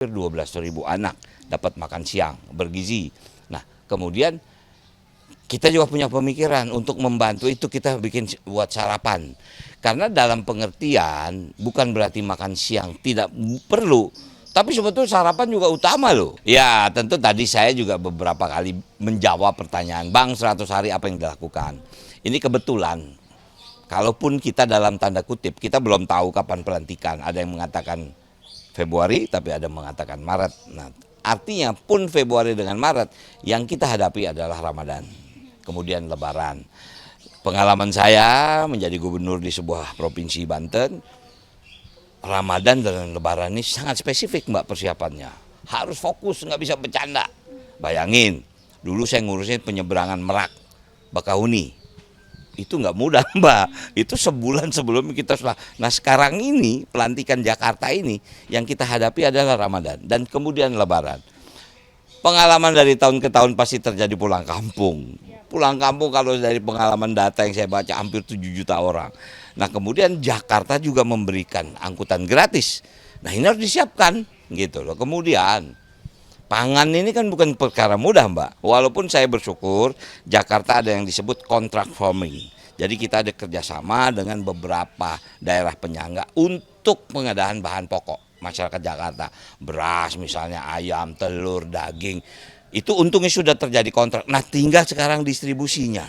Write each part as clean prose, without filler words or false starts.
12.000 anak dapat makan siang bergizi. Nah, kemudian kita juga punya pemikiran untuk membantu itu, kita bikin buat sarapan. Karena dalam pengertian bukan berarti makan siang tidak perlu, tapi sebetulnya sarapan juga utama loh. Ya, tentu tadi saya juga beberapa kali menjawab pertanyaan, Bang 100 hari apa yang dilakukan. Ini kebetulan, kalaupun kita dalam tanda kutip, kita belum tahu kapan pelantikan. Ada yang mengatakan Februari, tapi ada mengatakan Maret. Nah, artinya pun Februari dengan Maret, yang kita hadapi adalah Ramadan, kemudian Lebaran. Pengalaman saya menjadi gubernur di sebuah provinsi Banten, Ramadan dan Lebaran ini sangat spesifik Mbak persiapannya. Harus fokus, nggak bisa bercanda. Bayangin, dulu saya ngurusin penyeberangan Merak, Bakahuni. Itu nggak mudah Mbak, itu sebulan sebelum kita sudah. Nah sekarang ini pelantikan Jakarta ini yang kita hadapi adalah Ramadan dan kemudian Lebaran. Pengalaman dari tahun ke tahun pasti terjadi pulang kampung. Pulang kampung kalau dari pengalaman data yang saya baca hampir 7 juta orang. Nah kemudian Jakarta juga memberikan angkutan gratis. Nah ini harus disiapkan gitu loh. Kemudian pangan ini kan bukan perkara mudah Mbak. Walaupun saya bersyukur Jakarta ada yang disebut contract farming. Jadi kita ada kerjasama dengan beberapa daerah penyangga untuk pengadaan bahan pokok masyarakat Jakarta. Beras misalnya, ayam, telur, daging. Itu untungnya sudah terjadi kontrak. Nah tinggal sekarang distribusinya.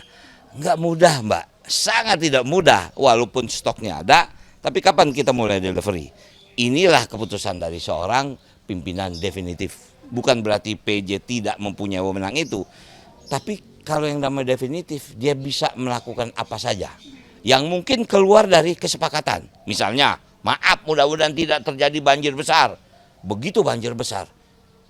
Nggak mudah Mbak, sangat tidak mudah. Walaupun stoknya ada, tapi kapan kita mulai delivery? Inilah keputusan dari seorang pimpinan definitif. Bukan berarti PJ tidak mempunyai wewenang itu, tapi kalau yang namanya definitif dia bisa melakukan apa saja yang mungkin keluar dari kesepakatan. Misalnya, maaf mudah-mudahan tidak terjadi banjir besar. Begitu banjir besar,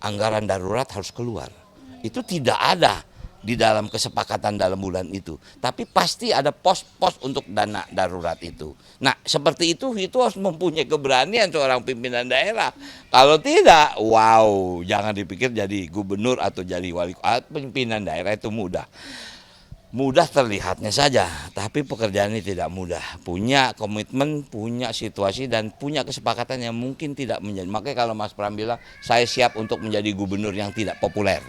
anggaran darurat harus keluar. Itu tidak ada di dalam kesepakatan dalam bulan itu, tapi pasti ada pos-pos untuk dana darurat itu. Nah seperti itu harus mempunyai keberanian seorang pimpinan daerah. Kalau tidak, wow, jangan dipikir jadi gubernur atau jadi wali kota. Pimpinan daerah itu mudah terlihatnya saja, tapi pekerjaan ini tidak mudah. Punya komitmen, punya situasi, dan punya kesepakatan yang mungkin tidak menjadi. Makanya kalau Mas Pram bilang, saya siap untuk menjadi gubernur yang tidak populer.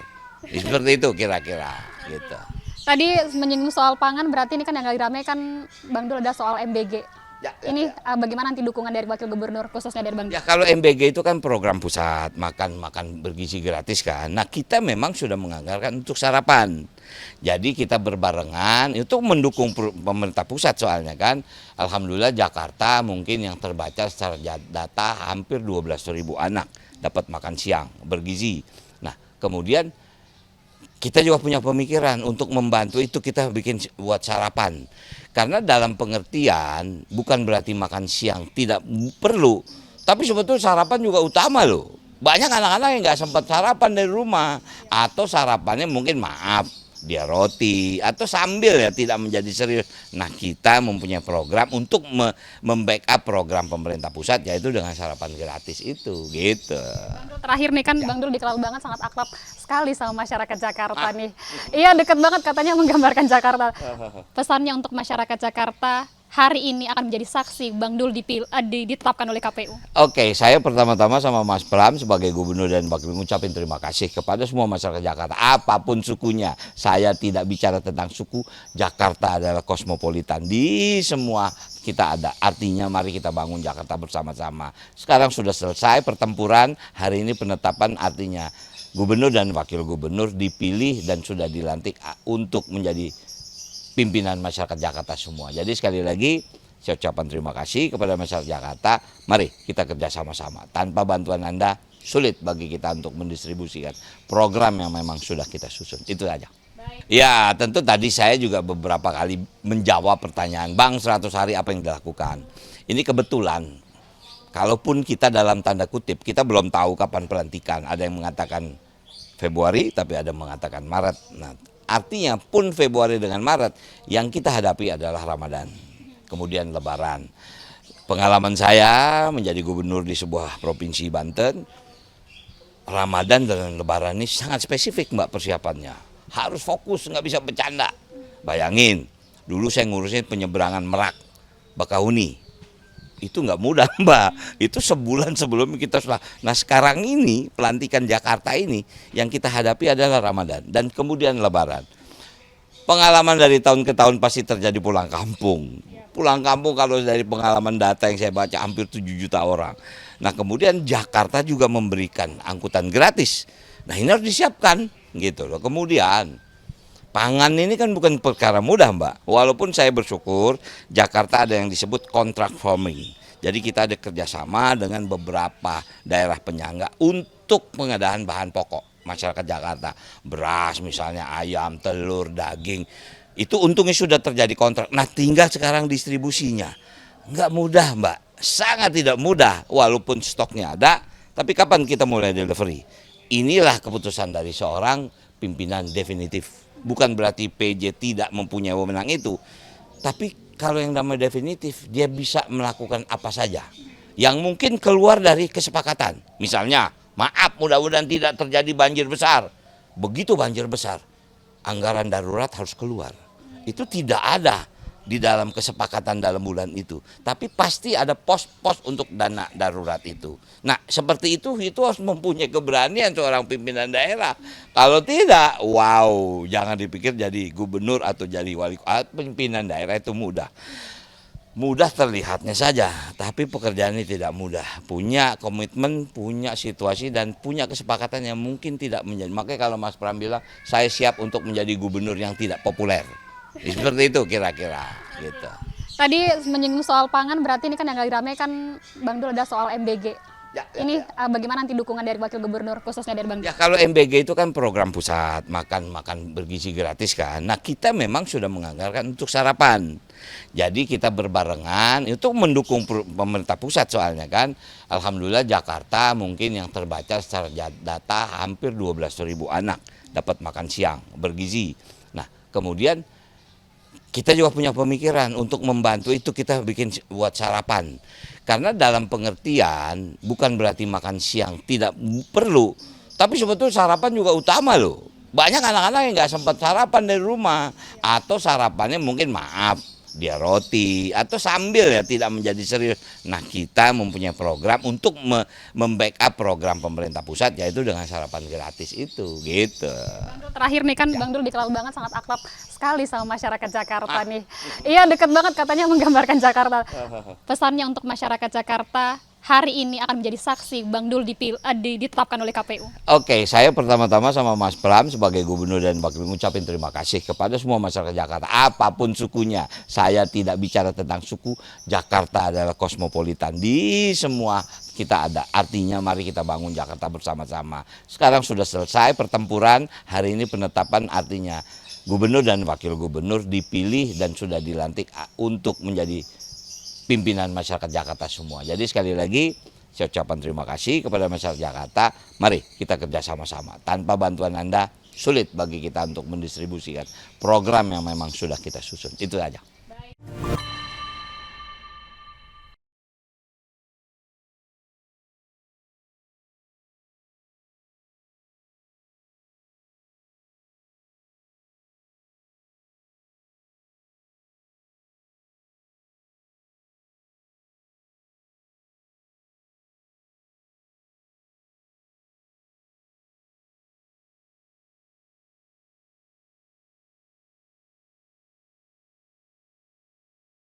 Seperti itu kira-kira gitu. Tadi menyinggung soal pangan, berarti ini kan yang lagi ramai kan Bang Dul ada soal MBG. Ini bagaimana nanti dukungan dari Wakil Gubernur khususnya dari Bang Dul? Ya kalau MBG itu kan program pusat, makan bergizi gratis kan. Nah kita memang sudah menganggarkan untuk sarapan. Jadi kita berbarengan itu mendukung pemerintah pusat soalnya kan. Alhamdulillah Jakarta mungkin yang terbaca secara data hampir 12.000 anak dapat makan siang bergizi. Nah kemudian kita juga punya pemikiran untuk membantu itu, kita bikin buat sarapan. Karena dalam pengertian bukan berarti makan siang tidak perlu, tapi sebetulnya sarapan juga utama loh. Banyak anak-anak yang nggak sempat sarapan dari rumah, atau sarapannya mungkin maaf dia roti atau sambil ya tidak menjadi serius. Nah kita mempunyai program untuk membackup program pemerintah pusat, yaitu dengan sarapan gratis itu gitu. Bang Dul, terakhir nih kan Bang Dul dikenal banget sangat akrab sekali sama masyarakat Jakarta nih. Iya deket banget katanya menggambarkan Jakarta. Pesannya untuk masyarakat Jakarta hari ini akan menjadi saksi Bang Dul ditetapkan oleh KPU. Oke, saya pertama-tama sama Mas Pram sebagai gubernur dan wakil mengucapkan terima kasih kepada semua masyarakat Jakarta, apapun sukunya. Saya tidak bicara tentang suku, Jakarta adalah kosmopolitan, di semua kita ada. Artinya mari kita bangun Jakarta bersama-sama. Sekarang sudah selesai pertempuran, hari ini penetapan, artinya gubernur dan wakil gubernur dipilih dan sudah dilantik untuk menjadi pimpinan masyarakat Jakarta semua. Jadi sekali lagi saya ucapkan terima kasih kepada masyarakat Jakarta. Mari kita kerja sama-sama. Tanpa bantuan Anda sulit bagi kita untuk mendistribusikan program yang memang sudah kita susun. Itu saja. Ya tentu tadi saya juga beberapa kali menjawab pertanyaan, Bang 100 hari apa yang dilakukan. Ini kebetulan, kalaupun kita dalam tanda kutip, kita belum tahu kapan pelantikan. Ada yang mengatakan Februari, tapi ada yang mengatakan Maret. Nah artinya pun Februari dengan Maret yang kita hadapi adalah Ramadan, kemudian Lebaran. Pengalaman saya menjadi gubernur di sebuah provinsi Banten, Ramadan dan Lebaran ini sangat spesifik Mbak persiapannya. Harus fokus, nggak bisa bercanda. Bayangin, dulu saya ngurusin penyeberangan Merak, Bakahuni. itu nggak mudah Mbak. Itu sebulan sebelum kita sudah. Nah sekarang ini pelantikan Jakarta ini yang kita hadapi adalah Ramadan dan kemudian Lebaran. Pengalaman dari tahun ke tahun pasti terjadi pulang kampung. Pulang kampung kalau dari pengalaman data yang saya baca hampir 7 juta orang. Nah kemudian Jakarta juga memberikan angkutan gratis. Nah ini harus disiapkan gitu loh. Kemudian pangan ini kan bukan perkara mudah Mbak. Walaupun saya bersyukur Jakarta ada yang disebut contract farming. Jadi kita ada kerjasama dengan beberapa daerah penyangga untuk pengadaan bahan pokok masyarakat Jakarta. Beras misalnya, ayam, telur, daging. Itu untungnya sudah terjadi kontrak. Nah tinggal sekarang distribusinya. Nggak mudah Mbak, sangat tidak mudah walaupun stoknya ada. Tapi kapan kita mulai delivery? Inilah keputusan dari seorang pimpinan definitif. Bukan berarti PJ tidak mempunyai wewenang itu. Tapi kalau yang namanya definitif, dia bisa melakukan apa saja. Yang mungkin keluar dari kesepakatan. Misalnya, maaf mudah-mudahan tidak terjadi banjir besar. Begitu banjir besar, anggaran darurat harus keluar. Itu tidak ada di dalam kesepakatan dalam bulan itu. Tapi pasti ada pos-pos untuk dana darurat itu. Nah seperti itu harus mempunyai keberanian seorang pimpinan daerah. Kalau tidak, wow, jangan dipikir jadi gubernur atau jadi wali kota. Pimpinan daerah itu mudah. Mudah terlihatnya saja, tapi pekerjaan ini tidak mudah. Punya komitmen, punya situasi, dan punya kesepakatan yang mungkin tidak menjadi. Makanya kalau Mas Pram bilang, saya siap untuk menjadi gubernur yang tidak populer. Seperti itu kira-kira gitu. Tadi menyinggung soal pangan, berarti ini kan yang lagi rame kan Bang Dul ada soal MBG. Ini bagaimana nanti dukungan dari Wakil Gubernur khususnya dari Bang Dul? Ya kalau MBG itu kan program pusat, makan bergizi gratis kan. Nah kita memang sudah menganggarkan untuk sarapan. Jadi kita berbarengan itu mendukung pemerintah pusat soalnya kan. Alhamdulillah Jakarta mungkin yang terbaca secara data hampir 12.000 anak dapat makan siang bergizi. Nah kemudian kita juga punya pemikiran untuk membantu itu kita bikin buat sarapan. Karena dalam pengertian bukan berarti makan siang tidak perlu. Tapi sebetulnya sarapan juga utama loh. Banyak anak-anak yang nggak sempat sarapan dari rumah. Atau sarapannya mungkin maaf, dia roti. Atau sambil ya tidak menjadi serius. Nah kita mempunyai program untuk membackup program pemerintah pusat yaitu dengan sarapan gratis itu gitu. Terakhir nih kan Bang Dul dikenal banget sangat akrab sekali sama masyarakat Jakarta nih. Iya deket banget katanya menggambarkan Jakarta. Pesannya untuk masyarakat Jakarta hari ini akan menjadi saksi Bang Dul ditetapkan oleh KPU. Oke, saya pertama-tama sama Mas Pram sebagai gubernur dan wakil ngucapin terima kasih kepada semua masyarakat Jakarta apapun sukunya. Saya tidak bicara tentang suku. Jakarta adalah kosmopolitan di semua kita ada. Artinya mari kita bangun Jakarta bersama-sama. Sekarang sudah selesai pertempuran, hari ini penetapan artinya gubernur dan wakil gubernur dipilih dan sudah dilantik untuk menjadi pimpinan masyarakat Jakarta semua. Jadi sekali lagi saya ucapkan terima kasih kepada masyarakat Jakarta. Mari kita kerja sama-sama. Tanpa bantuan Anda sulit bagi kita untuk mendistribusikan program yang memang sudah kita susun. Itu saja. Baik.